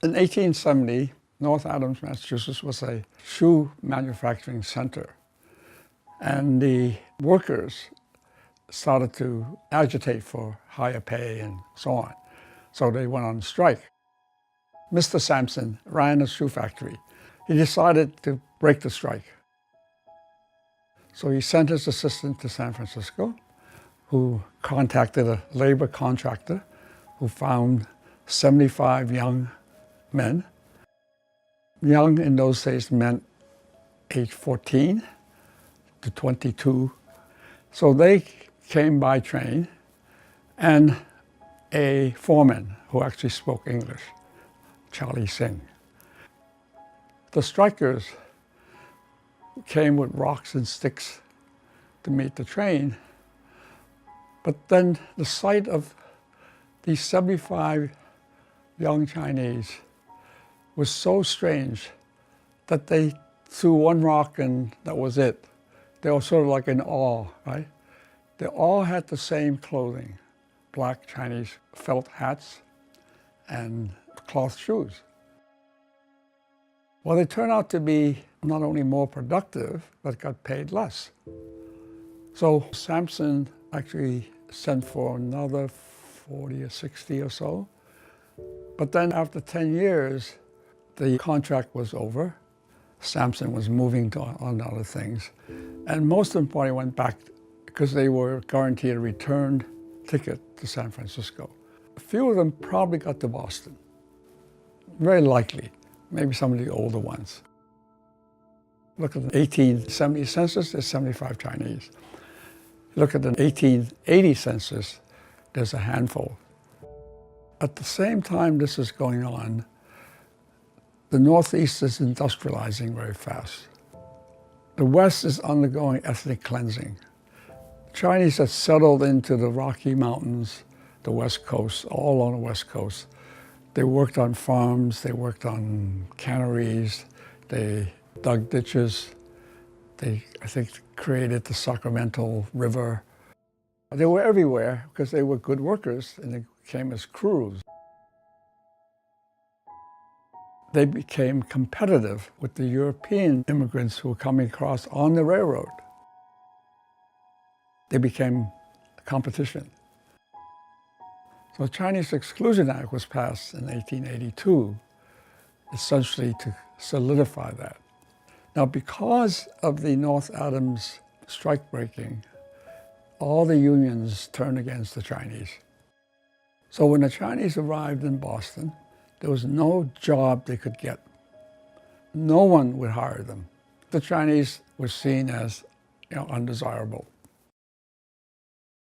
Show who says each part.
Speaker 1: In 1870, North Adams, Massachusetts was a shoe manufacturing center. And the workers started to agitate for higher pay and so on. So they went on strike. Mr. Sampson ran a shoe factory. He decided to break the strike. So he sent his assistant to San Francisco, who contacted a labor contractor who found 75 young men. Young in those days meant age 14 to 22. So they came by train, and a foreman who actually spoke English, Charlie Singh. The strikers came with rocks and sticks to meet the train, but then the sight of these 75 young Chinese was so strange that they threw one rock and that was it. They were sort of like in awe, right? They all had the same clothing, black Chinese felt hats and cloth shoes. Well, they turned out to be not only more productive, but got paid less. So Sampson actually sent for another 40 or 60 or so. But then after 10 years, the contract was over. Sampson was moving on to other things. And most of them went back because they were guaranteed a return ticket to San Francisco. A few of them probably got to Boston. Very likely. Maybe some of the older ones. Look at the 1870 census, there's 75 Chinese. Look at the 1880 census, there's a handful. At the same time this is going on, the Northeast is industrializing very fast. The West is undergoing ethnic cleansing. Chinese have settled into the Rocky Mountains, the West Coast, all on the West Coast. They worked on farms, they worked on canneries, they dug ditches, they, I think, created the Sacramento River. They were everywhere because they were good workers and they came as crews. They became competitive with the European immigrants who were coming across on the railroad. They became a competition. So the Chinese Exclusion Act was passed in 1882, essentially to solidify that. Now, because of the North Adams strike breaking, all the unions turned against the Chinese. So when the Chinese arrived in Boston, there was no job they could get. No one would hire them. The Chinese were seen as, undesirable.